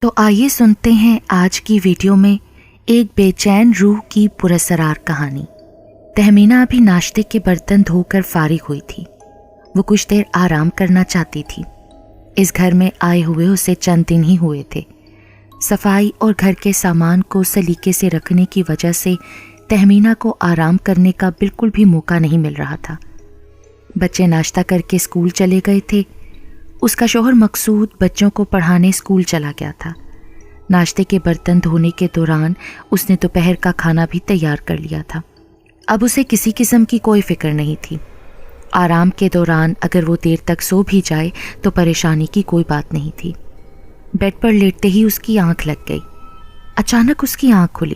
تو آئیے سنتے ہیں آج کی ویڈیو میں ایک بے چین روح کی پراسرار کہانی۔ تہمینہ ابھی ناشتے کے برتن دھو کر فارغ ہوئی تھی۔ وہ کچھ دیر آرام کرنا چاہتی تھی۔ اس گھر میں آئے ہوئے اسے چند دن ہی ہوئے تھے۔ صفائی اور گھر کے سامان کو سلیقے سے رکھنے کی وجہ سے تہمینہ کو آرام کرنے کا بالکل بھی موقع نہیں مل رہا تھا۔ بچے ناشتہ کر کے اسکول چلے گئے تھے۔ اس کا شوہر مقصود بچوں کو پڑھانے اسکول چلا گیا تھا۔ ناشتے کے برتن دھونے کے دوران اس نے دوپہر کا کھانا بھی تیار کر لیا تھا۔ اب اسے کسی قسم کی کوئی فکر نہیں تھی۔ آرام کے دوران اگر وہ دیر تک سو بھی جائے تو پریشانی کی کوئی بات نہیں تھی۔ بیڈ پر لیٹتے ہی اس کی آنکھ لگ گئی۔ اچانک اس کی آنکھ کھلی۔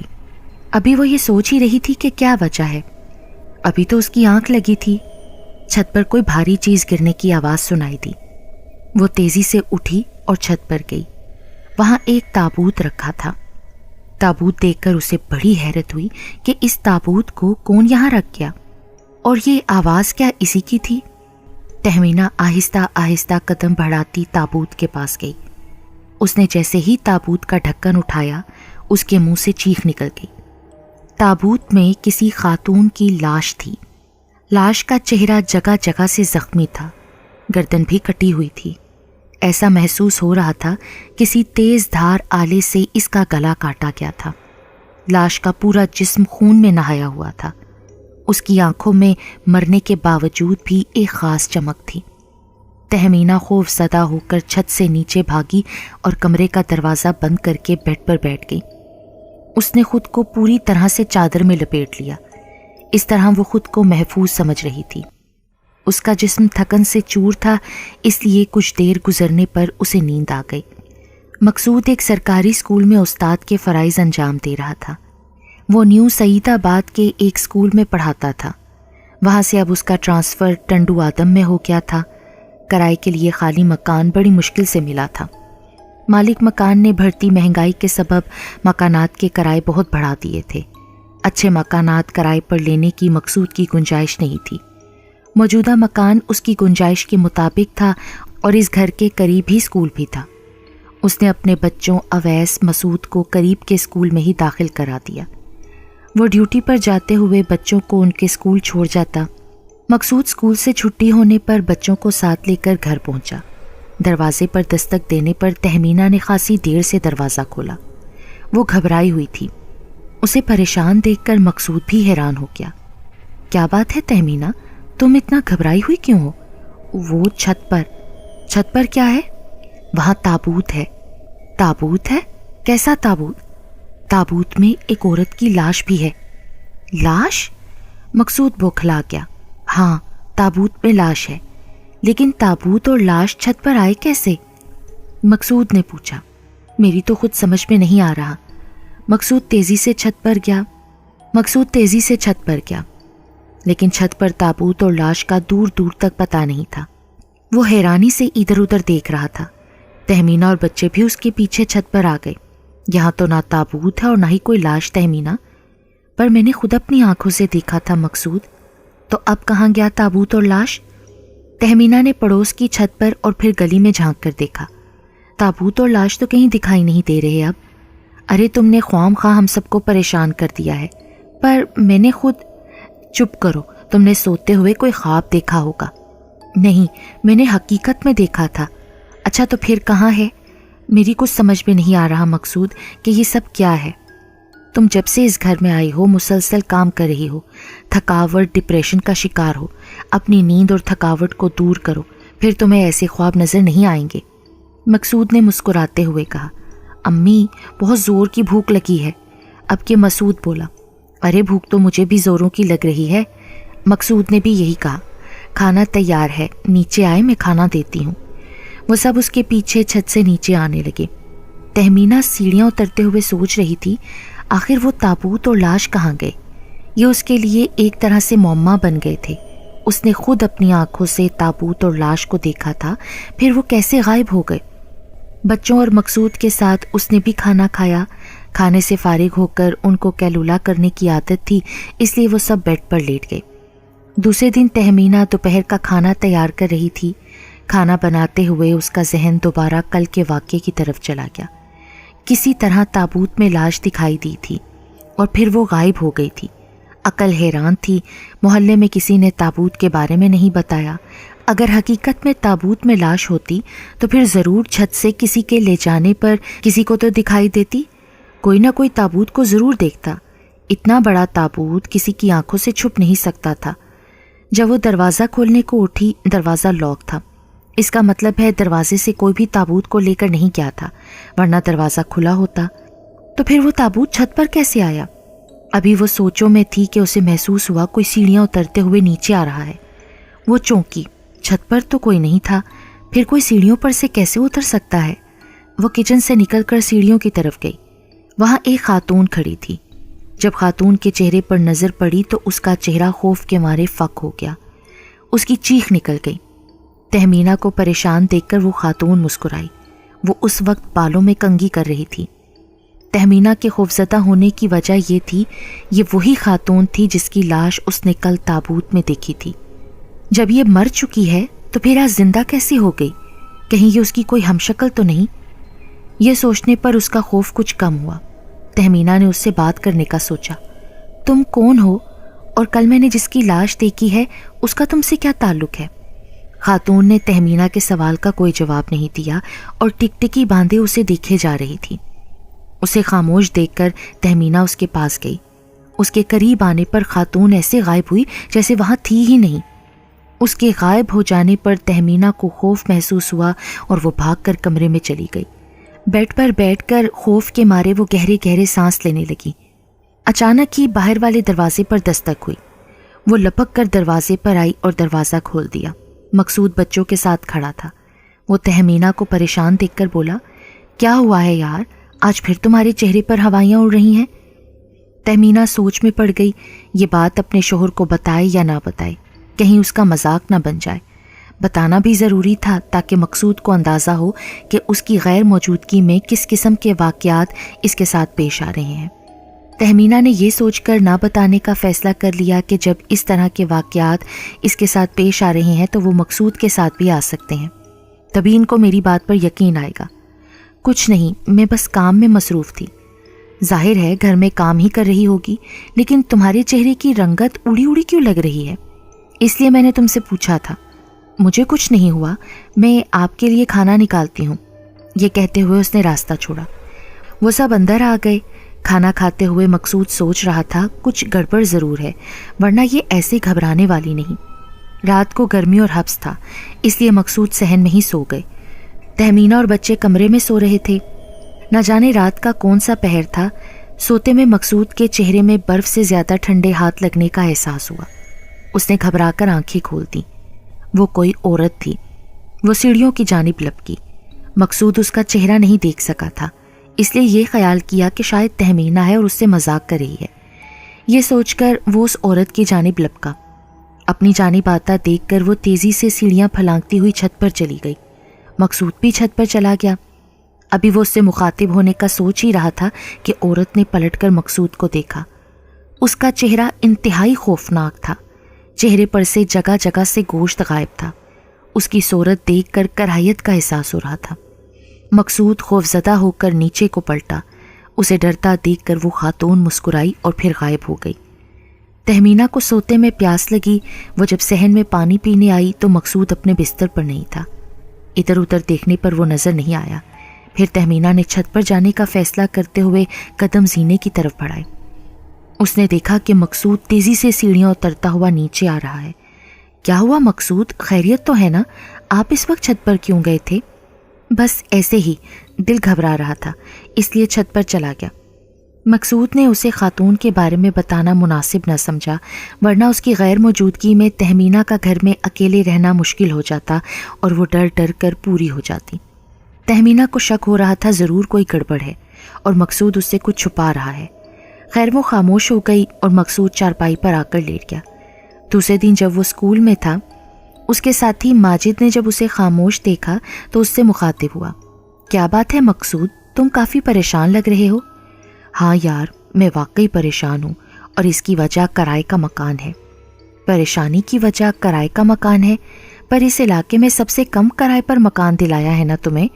ابھی وہ یہ سوچ ہی رہی تھی کہ کیا وجہ ہے۔ ابھی تو اس کی آنکھ لگی تھی۔ چھت پر کوئی بھاری چیز گرنے کی آواز سنائی دی۔ وہ تیزی سے اٹھی اور چھت پر گئی۔ وہاں ایک تابوت رکھا تھا۔ تابوت دیکھ کر اسے بڑی حیرت ہوئی کہ اس تابوت کو کون یہاں رکھ گیا، اور یہ آواز کیا اسی کی تھی؟ تہمینہ آہستہ آہستہ قدم بڑھاتی تابوت کے پاس گئی۔ اس نے جیسے ہی تابوت کا ڈھکن اٹھایا، اس کے منہ سے چیخ نکل گئی۔ تابوت میں کسی خاتون کی لاش تھی۔ لاش کا چہرہ جگہ جگہ سے زخمی تھا، گردن بھی کٹی ہوئی تھی۔ ایسا محسوس ہو رہا تھا کسی تیز دھار آلے سے اس کا گلا کاٹا گیا تھا۔ لاش کا پورا جسم خون میں نہایا ہوا تھا۔ اس کی آنکھوں میں مرنے کے باوجود بھی ایک خاص چمک تھی۔ تہمینہ خوف زدہ ہو کر چھت سے نیچے بھاگی اور کمرے کا دروازہ بند کر کے بیڈ پر بیٹھ گئی۔ اس نے خود کو پوری طرح سے چادر میں لپیٹ لیا۔ اس طرح وہ خود کو محفوظ سمجھ رہی تھی۔ اس کا جسم تھکن سے چور تھا، اس لیے کچھ دیر گزرنے پر اسے نیند آ گئی۔ مقصود ایک سرکاری اسکول میں استاد کے فرائض انجام دے رہا تھا۔ وہ نیو سعید آباد کے ایک اسکول میں پڑھاتا تھا۔ وہاں سے اب اس کا ٹرانسفر ٹنڈو آدم میں ہو گیا تھا۔ کرائے کے لیے خالی مکان بڑی مشکل سے ملا تھا۔ مالک مکان نے بڑھتی مہنگائی کے سبب مکانات کے کرائے بہت بڑھا دیے تھے۔ اچھے مکانات کرائے پر لینے کی مقصود کی گنجائش نہیں تھی۔ موجودہ مکان اس کی گنجائش کے مطابق تھا اور اس گھر کے قریب ہی اسکول بھی تھا۔ اس نے اپنے بچوں اویس، مسعود کو قریب کے اسکول میں ہی داخل کرا دیا۔ وہ ڈیوٹی پر جاتے ہوئے بچوں کو ان کے اسکول چھوڑ جاتا۔ مقصود اسکول سے چھٹی ہونے پر بچوں کو ساتھ لے کر گھر پہنچا۔ دروازے پر دستک دینے پر تہمینہ نے خاصی دیر سے دروازہ کھولا۔ وہ گھبرائی ہوئی تھی۔ اسے پریشان دیکھ کر مقصود بھی حیران ہو گیا۔ کیا بات ہے تہمینہ، تم اتنا گھبرائی ہوئی کیوں ہو؟ وہ چھت پر کیا ہے؟ وہاں تابوت ہے۔ تابوت ہے؟ کیسا تابوت؟ تابوت میں ایک عورت کی لاش بھی ہے۔ لاش؟ مقصود بوکھلا گیا۔ ہاں، تابوت میں لاش ہے، لیکن تابوت اور لاش چھت پر آئے کیسے؟ مقصود نے پوچھا۔ میری تو خود سمجھ میں نہیں آ رہا۔ مقصود تیزی سے چھت پر گیا، لیکن چھت پر تابوت اور لاش کا دور دور تک پتہ نہیں تھا۔ وہ حیرانی سے ادھر ادھر دیکھ رہا تھا۔ تہمینہ اور بچے بھی اس کے پیچھے چھت پر آ گئے۔ یہاں تو نہ تابوت ہے اور نہ ہی کوئی لاش تہمینہ، پر میں نے خود اپنی آنکھوں سے دیکھا تھا مقصود۔ تو اب کہاں گیا تابوت اور لاش؟ تہمینہ نے پڑوس کی چھت پر اور پھر گلی میں جھانک کر دیکھا۔ تابوت اور لاش تو کہیں دکھائی نہیں دے رہے اب۔ ارے تم نے خواہ خواہ ہم سب کو پریشان کر دیا ہے، پر میں نے خود… چپ کرو، تم نے سوتے ہوئے کوئی خواب دیکھا ہوگا۔ نہیں، میں نے حقیقت میں دیکھا تھا۔ اچھا تو پھر کہاں ہے؟ میری کچھ سمجھ میں نہیں آ رہا مقصود کہ یہ سب کیا ہے۔ تم جب سے اس گھر میں آئی ہو مسلسل کام کر رہی ہو، تھکاوٹ، ڈپریشن کا شکار ہو۔ اپنی نیند اور تھکاوٹ کو دور کرو، پھر تمہیں ایسے خواب نظر نہیں آئیں گے۔ مقصود نے مسکراتے ہوئے کہا۔ امی، بہت زور کی بھوک لگی ہے۔ اب کہ مسعود بولا۔ ارے بھوک تو مجھے بھی زوروں کی لگ رہی ہے۔ مقصود نے بھی یہی کہا۔ کھانا تیار ہے، نیچے آئے، میں کھانا دیتی ہوں۔ وہ سب اس کے پیچھے چھت سے نیچے آنے لگے۔ تہمینہ سیڑھیاں اترتے ہوئے سوچ رہی تھی آخر وہ تابوت اور لاش کہاں گئے۔ یہ اس کے لیے ایک طرح سے معمہ بن گئے تھے۔ اس نے خود اپنی آنکھوں سے تابوت اور لاش کو دیکھا تھا، پھر وہ کیسے غائب ہو گئے؟ بچوں اور مقصود کے ساتھ اس نے بھی کھانا کھایا۔ کھانے سے فارغ ہو کر ان کو کیلولا کرنے کی عادت تھی، اس لیے وہ سب بیڈ پر لیٹ گئے۔ دوسرے دن تہمینہ دوپہر کا کھانا تیار کر رہی تھی۔ کھانا بناتے ہوئے اس کا ذہن دوبارہ کل کے واقعے کی طرف چلا گیا۔ کسی طرح تابوت میں لاش دکھائی دی تھی اور پھر وہ غائب ہو گئی تھی۔ عقل حیران تھی، محلے میں کسی نے تابوت کے بارے میں نہیں بتایا۔ اگر حقیقت میں تابوت میں لاش ہوتی تو پھر ضرور چھت سے کسی کے لے جانے پر کسی کو تو دکھائی دیتی، کوئی نہ کوئی تابوت کو ضرور دیکھتا۔ اتنا بڑا تابوت کسی کی آنکھوں سے چھپ نہیں سکتا تھا۔ جب وہ دروازہ کھولنے کو اٹھی، دروازہ لاک تھا۔ اس کا مطلب ہے دروازے سے کوئی بھی تابوت کو لے کر نہیں گیا تھا، ورنہ دروازہ کھلا ہوتا تو پھر وہ تابوت چھت پر کیسے آیا؟ ابھی وہ سوچوں میں تھی کہ اسے محسوس ہوا کوئی سیڑھیاں اترتے ہوئے نیچے آ رہا ہے۔ وہ چونکی، چھت پر تو کوئی نہیں تھا، پھر کوئی سیڑھیوں پر سے کیسے اتر سکتا ہے؟ وہ کچن سے نکل کر سیڑھیوں کی طرف گئی۔ وہاں ایک خاتون کھڑی تھی۔ جب خاتون کے چہرے پر نظر پڑی تو اس کا چہرہ خوف کے مارے فک ہو گیا۔ اس کی چیخ نکل گئی۔ تہمینہ کو پریشان دیکھ کر وہ خاتون مسکرائی۔ وہ اس وقت بالوں میں کنگھی کر رہی تھی۔ تہمینہ کے خوفزدہ ہونے کی وجہ یہ تھی، یہ وہی خاتون تھی جس کی لاش اس نے کل تابوت میں دیکھی تھی۔ جب یہ مر چکی ہے تو پھر آج زندہ کیسی ہو گئی؟ کہیں یہ اس کی کوئی ہمشکل تو نہیں؟ یہ سوچنے پر اس کا خوف کچھ کم ہوا۔ تہمینہ نے اس سے بات کرنے کا سوچا۔ تم کون ہو اور کل میں نے جس کی لاش دیکھی ہے اس کا تم سے کیا تعلق ہے؟ خاتون نے تہمینہ کے سوال کا کوئی جواب نہیں دیا اور ٹکٹکی باندھے اسے دیکھے جا رہی تھی۔ اسے خاموش دیکھ کر تہمینہ اس کے پاس گئی۔ اس کے قریب آنے پر خاتون ایسے غائب ہوئی جیسے وہاں تھی ہی نہیں۔ اس کے غائب ہو جانے پر تہمینہ کو خوف محسوس ہوا اور وہ بھاگ کر کمرے میں چلی گئی۔ بیڈ پر بیٹھ کر خوف کے مارے وہ گہرے گہرے سانس لینے لگی۔ اچانک ہی باہر والے دروازے پر دستک ہوئی۔ وہ لپک کر دروازے پر آئی اور دروازہ کھول دیا۔ مقصود بچوں کے ساتھ کھڑا تھا۔ وہ تہمینہ کو پریشان دیکھ کر بولا، کیا ہوا ہے یار؟ آج پھر تمہارے چہرے پر ہوائیاں اڑ رہی ہیں؟ تہمینہ سوچ میں پڑ گئی، یہ بات اپنے شوہر کو بتائے یا نہ بتائے، کہیں اس کا مذاق نہ بن جائے۔ بتانا بھی ضروری تھا تاکہ مقصود کو اندازہ ہو کہ اس کی غیر موجودگی میں کس قسم کے واقعات اس کے ساتھ پیش آ رہے ہیں۔ تہمینہ نے یہ سوچ کر نہ بتانے کا فیصلہ کر لیا کہ جب اس طرح کے واقعات اس کے ساتھ پیش آ رہے ہیں تو وہ مقصود کے ساتھ بھی آ سکتے ہیں، تبھی ان کو میری بات پر یقین آئے گا۔ کچھ نہیں، میں بس کام میں مصروف تھی۔ ظاہر ہے گھر میں کام ہی کر رہی ہوگی، لیکن تمہارے چہرے کی رنگت اڑی اڑی کیوں لگ رہی ہے؟ اس لیے میں نے تم سے پوچھا تھا۔ مجھے کچھ نہیں ہوا، میں آپ کے لیے کھانا نکالتی ہوں۔ یہ کہتے ہوئے اس نے راستہ چھوڑا۔ وہ سب اندر آ گئے۔ کھانا کھاتے ہوئے مقصود سوچ رہا تھا کچھ گڑبڑ ضرور ہے، ورنہ یہ ایسے گھبرانے والی نہیں۔ رات کو گرمی اور حبس تھا، اس لیے مقصود صحن میں ہی سو گئے۔ تہمینہ اور بچے کمرے میں سو رہے تھے۔ نہ جانے رات کا کون سا پہر تھا، سوتے میں مقصود کے چہرے میں برف سے زیادہ ٹھنڈے ہاتھ لگنے کا احساس ہوا۔ اس نے گھبرا کر آنکھیں کھول دیں۔ وہ کوئی عورت تھی۔ وہ سیڑھیوں کی جانب لپکی۔ مقصود اس کا چہرہ نہیں دیکھ سکا تھا، اس لیے یہ خیال کیا کہ شاید تہمینہ ہے اور اس سے مذاق کر رہی ہے۔ یہ سوچ کر وہ اس عورت کی جانب لپکا۔ اپنی جانب آتا دیکھ کر وہ تیزی سے سیڑھیاں پھلانگتی ہوئی چھت پر چلی گئی۔ مقصود بھی چھت پر چلا گیا۔ ابھی وہ اس سے مخاطب ہونے کا سوچ ہی رہا تھا کہ عورت نے پلٹ کر مقصود کو دیکھا۔ اس کا چہرہ انتہائی خوفناک تھا۔ چہرے پر سے جگہ جگہ سے گوشت غائب تھا۔ اس کی صورت دیکھ کر کراہیت کا احساس ہو رہا تھا۔ مقصود خوفزدہ ہو کر نیچے کو پلٹا۔ اسے ڈرتا دیکھ کر وہ خاتون مسکرائی اور پھر غائب ہو گئی۔ تہمینہ کو سوتے میں پیاس لگی۔ وہ جب صحن میں پانی پینے آئی تو مقصود اپنے بستر پر نہیں تھا۔ ادھر ادھر دیکھنے پر وہ نظر نہیں آیا۔ پھر تہمینہ نے چھت پر جانے کا فیصلہ کرتے ہوئے قدم زینے کی طرف بڑھائے۔ اس نے دیکھا کہ مقصود تیزی سے سیڑھیاں اترتا ہوا نیچے آ رہا ہے۔ کیا ہوا مقصود؟ خیریت تو ہے نا؟ آپ اس وقت چھت پر کیوں گئے تھے؟ بس ایسے ہی، دل گھبرا رہا تھا، اس لیے چھت پر چلا گیا۔ مقصود نے اسے خاتون کے بارے میں بتانا مناسب نہ سمجھا، ورنہ اس کی غیر موجودگی میں تہمینہ کا گھر میں اکیلے رہنا مشکل ہو جاتا اور وہ ڈر ڈر کر پوری ہو جاتی۔ تہمینہ کو شک ہو رہا تھا ضرور کوئی گڑبڑ ہے اور مقصود اس سے کچھ چھپا رہا ہے۔ خیر وہ خاموش ہو گئی اور مقصود چارپائی پر آ کر لیٹ گیا۔ دوسرے دن جب وہ اسکول میں تھا، اس کے ساتھی ماجد نے جب اسے خاموش دیکھا تو اس سے مخاطب ہوا، کیا بات ہے مقصود، تم کافی پریشان لگ رہے ہو؟ ہاں یار، میں واقعی پریشان ہوں اور اس کی وجہ کرائے کا مکان ہے۔ پریشانی کی وجہ کرائے کا مکان ہے؟ پر اس علاقے میں سب سے کم کرائے پر مکان دلایا ہے نا تمہیں؟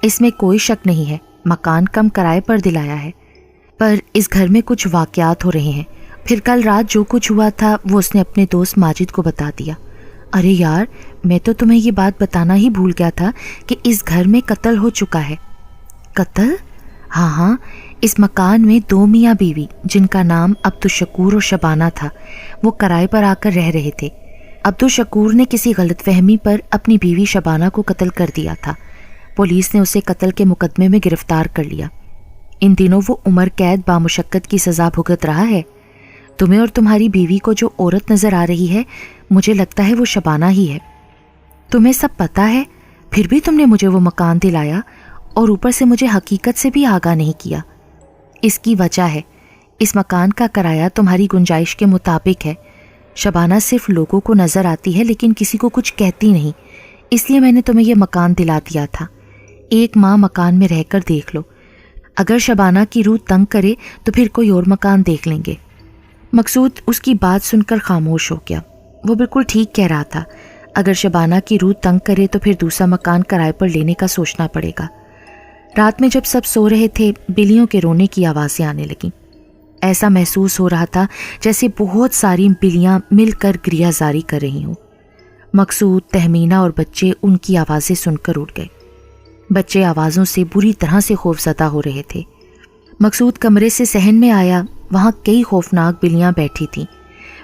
اس میں کوئی شک نہیں ہے، مکان کم کرائے پر دلایا ہے، پر اس گھر میں کچھ واقعات ہو رہے ہیں۔ پھر کل رات جو کچھ ہوا تھا وہ اس نے اپنے دوست ماجد کو بتا دیا۔ ارے یار، میں تو تمہیں یہ بات بتانا ہی بھول گیا تھا کہ اس گھر میں قتل ہو چکا ہے۔ قتل؟ ہاں، اس مکان میں 2 میاں بیوی جن کا نام عبدالشکور اور شبانہ تھا، وہ کرائے پر آ کر رہ رہے تھے۔ عبدالشکور نے کسی غلط فہمی پر اپنی بیوی شبانہ کو قتل کر دیا تھا۔ پولیس نے اسے قتل کے مقدمے میں گرفتار کر لیا۔ ان دنوں وہ عمر قید بامشقت کی سزا بھگت رہا ہے۔ تمہیں اور تمہاری بیوی کو جو عورت نظر آ رہی ہے، مجھے لگتا ہے وہ شبانہ ہی ہے۔ تمہیں سب پتہ ہے، پھر بھی تم نے مجھے وہ مکان دلایا اور اوپر سے مجھے حقیقت سے بھی آگاہ نہیں کیا۔ اس کی وجہ ہے، اس مکان کا کرایہ تمہاری گنجائش کے مطابق ہے۔ شبانہ صرف لوگوں کو نظر آتی ہے لیکن کسی کو کچھ کہتی نہیں، اس لیے میں نے تمہیں یہ مکان دلا دیا تھا۔ 1 ماہ مکان میں رہ کر دیکھ لو، اگر شبانہ کی روح تنگ کرے تو پھر کوئی اور مکان دیکھ لیں گے۔ مقصود اس کی بات سن کر خاموش ہو گیا۔ وہ بالکل ٹھیک کہہ رہا تھا، اگر شبانہ کی روح تنگ کرے تو پھر دوسرا مکان کرائے پر لینے کا سوچنا پڑے گا۔ رات میں جب سب سو رہے تھے، بلیوں کے رونے کی آوازیں آنے لگیں۔ ایسا محسوس ہو رہا تھا جیسے بہت ساری بلیاں مل کر گریہ زاری کر رہی ہوں۔ مقصود، تہمینہ اور بچے ان کی آوازیں سن کر اٹھ گئے۔ بچے آوازوں سے بری طرح سے خوفزدہ ہو رہے تھے۔ مقصود کمرے سے صحن میں آیا، وہاں کئی خوفناک بلیاں بیٹھی تھیں۔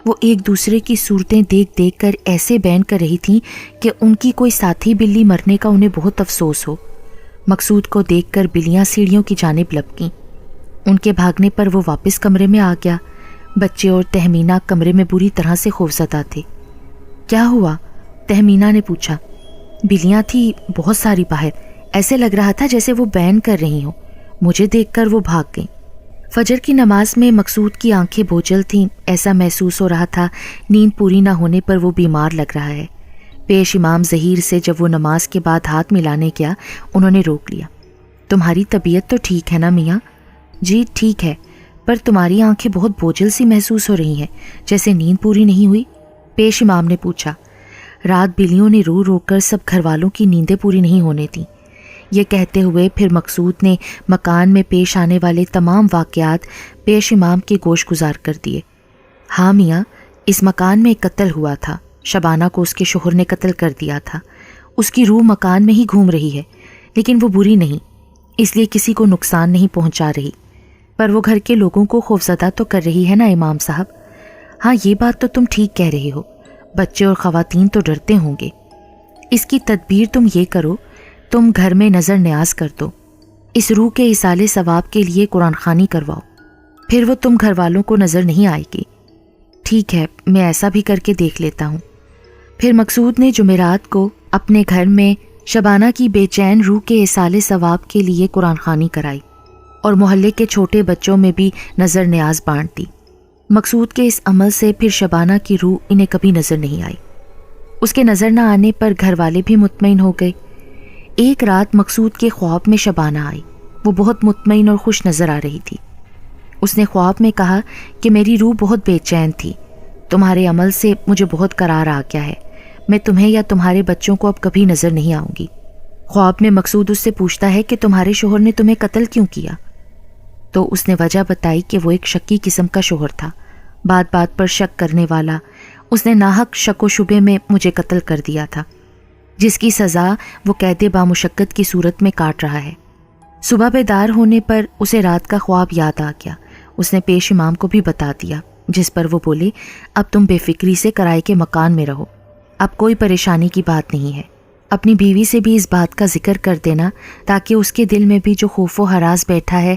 وہ ایک دوسرے کی صورتیں دیکھ دیکھ کر ایسے بین کر رہی تھیں کہ ان کی کوئی ساتھی بلی مرنے کا انہیں بہت افسوس ہو۔ مقصود کو دیکھ کر بلیاں سیڑھیوں کی جانب لپکیں۔ ان کے بھاگنے پر وہ واپس کمرے میں آ گیا۔ بچے اور تہمینہ کمرے میں بری طرح سے خوفزدہ تھے۔ کیا ہوا؟ تہمینہ نے پوچھا۔ بلیاں تھی بہت ساری باہر، ایسے لگ رہا تھا جیسے وہ بین کر رہی ہوں۔ مجھے دیکھ کر وہ بھاگ گئیں۔ فجر کی نماز میں مقصود کی آنکھیں بوجھل تھیں، ایسا محسوس ہو رہا تھا نیند پوری نہ ہونے پر وہ بیمار لگ رہا ہے۔ پیش امام ظہیر سے جب وہ نماز کے بعد ہاتھ ملانے گیا، انہوں نے روک لیا۔ تمہاری طبیعت تو ٹھیک ہے نا میاں؟ جی ٹھیک ہے، پر تمہاری آنکھیں بہت بوجھل سی محسوس ہو رہی ہیں، جیسے نیند پوری نہیں ہوئی۔ پیش امام نے پوچھا۔ رات بلیوں نے رو رو کر سب گھر والوں کی نیندیں پوری نہیں ہونے دیں۔ یہ کہتے ہوئے پھر مقصود نے مکان میں پیش آنے والے تمام واقعات پیش امام کے گوش گزار کر دیے۔ ہاں میاں، اس مکان میں ایک قتل ہوا تھا۔ شبانہ کو اس کے شوہر نے قتل کر دیا تھا۔ اس کی روح مکان میں ہی گھوم رہی ہے، لیکن وہ بری نہیں، اس لیے کسی کو نقصان نہیں پہنچا رہی، پر وہ گھر کے لوگوں کو خوفزدہ تو کر رہی ہے نا امام صاحب۔ ہاں، یہ بات تو تم ٹھیک کہہ رہے ہو، بچے اور خواتین تو ڈرتے ہوں گے۔ اس کی تدبیر تم یہ کرو، تم گھر میں نظر نیاز کر دو، اس روح کے ایصال ثواب کے لیے قرآن خوانی کرواؤ، پھر وہ تم گھر والوں کو نظر نہیں آئے گی۔ ٹھیک ہے، میں ایسا بھی کر کے دیکھ لیتا ہوں۔ پھر مقصود نے جمعرات کو اپنے گھر میں شبانہ کی بے چین روح کے ایصال ثواب کے لیے قرآن خوانی کرائی اور محلے کے چھوٹے بچوں میں بھی نظر نیاز بانٹ دی۔ مقصود کے اس عمل سے پھر شبانہ کی روح انہیں کبھی نظر نہیں آئی۔ اس کے نظر نہ آنے پر گھر والے بھی مطمئن ہو گئے۔ ایک رات مقصود کے خواب میں شبانہ آئی۔ وہ بہت مطمئن اور خوش نظر آ رہی تھی۔ اس نے خواب میں کہا کہ میری روح بہت بے چین تھی، تمہارے عمل سے مجھے بہت قرار آ گیا ہے، میں تمہیں یا تمہارے بچوں کو اب کبھی نظر نہیں آؤں گی۔ خواب میں مقصود اس سے پوچھتا ہے کہ تمہارے شوہر نے تمہیں قتل کیوں کیا؟ تو اس نے وجہ بتائی کہ وہ ایک شکی قسم کا شوہر تھا، بات بات پر شک کرنے والا۔ اس نے ناحق شک و شبے میں مجھے قتل کر دیا تھا، جس کی سزا وہ قید بامشقت کی صورت میں کاٹ رہا ہے۔ صبح بیدار ہونے پر اسے رات کا خواب یاد آ گیا۔ اس نے پیش امام کو بھی بتا دیا، جس پر وہ بولے، اب تم بے فکری سے کرائے کے مکان میں رہو، اب کوئی پریشانی کی بات نہیں ہے۔ اپنی بیوی سے بھی اس بات کا ذکر کر دینا تاکہ اس کے دل میں بھی جو خوف و ہراس بیٹھا ہے